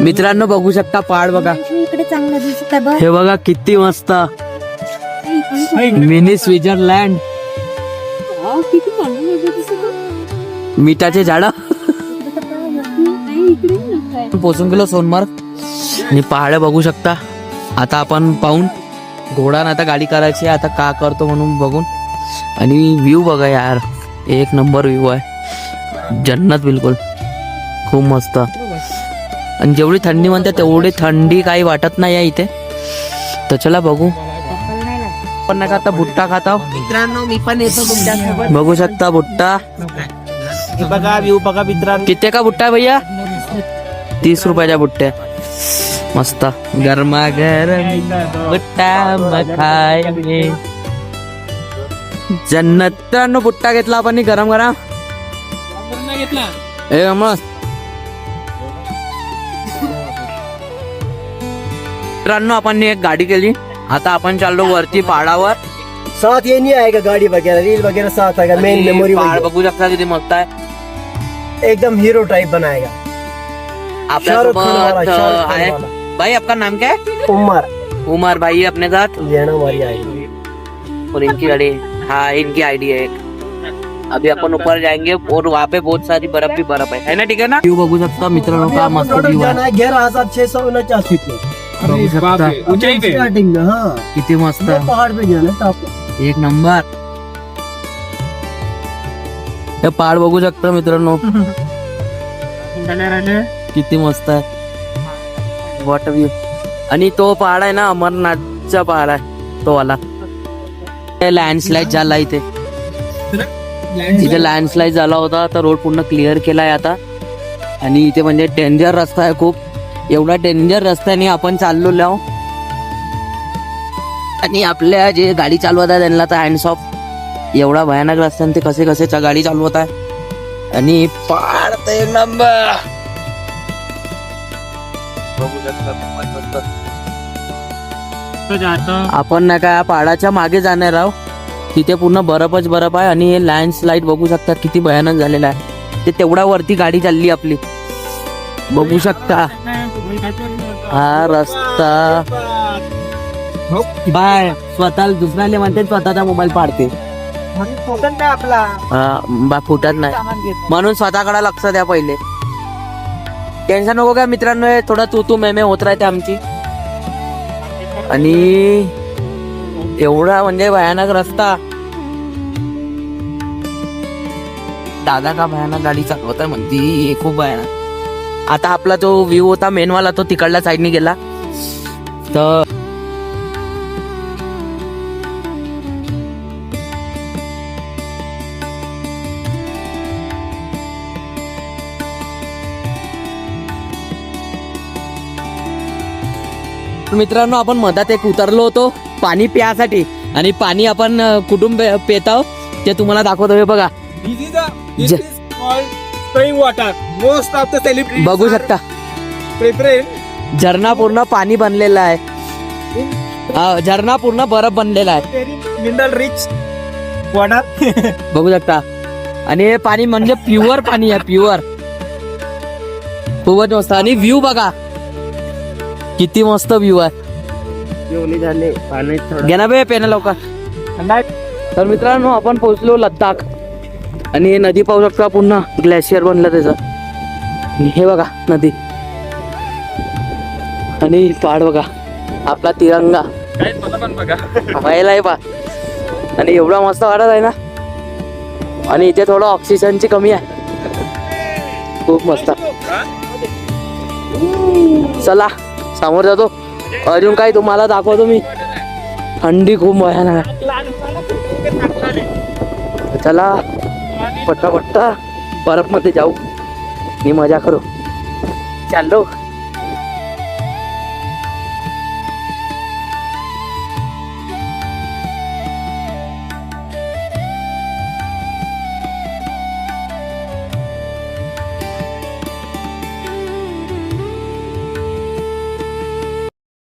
मित्रांनो बघू शकता पहाड बघा, इकडे चांगलं दिसत आहे बघ. हे बघा किती मस्त मिनी स्वित्झर्लंड. किती चांगलं दिसत आहे. मिठाचे झाड पोचून गेलो सोनमार्ग आणि पहाड बघू शकता. आता आपण पाहून घोडा ना आता गाडी करायची आता का करतो म्हणून बघून. आणि व्ह्यू बघा यार, एक नंबर व्ह्यू आहे, जन्नत बिलकुल, खूप मस्त. आणि जेवढी थंडी म्हणते तेवढी थंडी काही वाटत नाही आहे इथे. तर चला बघू. पण नाही का आता भुट्टा खाता मित्रांनो मी पण येतो तुमच्यासोबत. बघू शकता भुट्टा. बघा व्ह्यू बघा मित्रांनो. किती का भुट्टा भैया? 30 रुपयाच्या भुट्ट्या मस्त गरमा गरम भुट्टा मखाय जन्नत. मित्रांनो भुट्टा घेतला आपण गरम गरम हे मस्त. मित्रांनो आपण एक गाडी केली, आता आपण चाललो वरती पहाडावर. साथ ये नहीं आएगा गाड़ी वगैरह रील वगैरह साथ आएगा. मेन मेमोरी पहाड़ बघू शकता किती मस्त आहे. एकदम हीरो टाइप बनाएगा. आपल्यासोबत शाहरुख आहे खान भाई. आपका नाम क्या है? उमर उमर भाई अपने साथ. लेना हमारी आएगी. और इनकी गाड़ी, हाँ इनकी आईडी है एक. अभी अपन ऊपर जाएंगे और वहाँ पे बहुत सारी बर्फ भी बर्फ है ना. ठीक है ना. व्यू बघू शकता मित्रांनो का मस्त व्यू जाना आहे. है 11,649 फीट में बघू शकता स्टार्टिंग में. हाँ किती मस्त वो पहाड़ पे जाना है टॉप. एक नंबर. हे पहाड बघू शकता मित्रांनो किती मस्त आहे. Water view. आणि तो पहाड आहे ना अमरनाथचा पहाड आहे तो वाला. लँडस्लाइड झाला इथे लँडस्लाइड झाला होता तर रोड पूर्ण क्लिअर केलाय आता. आणि इथे म्हणजे डेंजर रस्ता आहे खूप. एवढा डेंजर रस्त्याने आपण चाललेलो आहो. आणि आपल्या जे गाडी चालवत आहे त्यांना तर हँड्स ऑफ. एवढा भयानक रस्त्याने ते कसे कसे गाडी चालवत आहे. आणि पहाड तर एक नंबर बघू शकता. आपण ना काय पहाडाच्या मागे जाणार आहोत. तिथे पूर्ण बर्फच बर्फ आहे. आणि हे लँडस्लाइड बघू शकता किती भयानक झालेला आहे. ते तेवढा वरती गाडी चालली आपली बघू शकता. हा रस्ता बाय स्वतः दुसऱ्याला म्हणते स्वतःचा मोबाईल पाडते. आपला बा फुटत नाही म्हणून स्वतःकडे लक्ष द्या पहिले. टेन्शन नको काय मित्रांनो. हे थोडं तू मेमे होत राहते आमची. आणि एवढा म्हणजे भयानक रस्ता. दादा का भयानक गाडी चालवत आहे म्हणती खूप भयानक. आता आपला जो व्ह्यू होता मेनवाला तो तिकडल्या साईडने गेला. तर मित्रांनो आपण मधात एक उतरलो होतो पाणी प्यासाठी. आणि पाणी आपण कुठून पेत आहोत ते तुम्हाला दाखवतो. हे बघा spring water. Most of the celebrities बघू शकता झरणा पूर्ण पाणी बनलेला आहे. झरणा पूर्ण बर्फ बनलेला आहे. मिनरल रिच वॉटर बघू शकता. आणि हे पाणी म्हणजे प्युअर पाणी आहे, प्युअर. खूपच मस्त. आणि व्ह्यू बघा किती मस्त व्ह्यू आहे. घे ना बे पेन लवकर. तर मित्रांनो आपण पोहोचलो लद्दाख. आणि हे नदी पाहू शकता पुन्हा ग्लेशियर बनलं त्याचं. हे बघा नदी आणि पहाड बघा आपला तिरंगा व्हायला आहे पा. आणि एवढा मस्त वाटत आहे ना. आणि इथे थोडं ऑक्सिजनची कमी आहे. खूप मस्त. चला समोर जातो. अजून काही तुम्हाला दाखवतो मी. थंडी खूप भयानक आहे. चला पट्टा बर्फ मध्ये जाऊ आणि मजा करू. चाललो.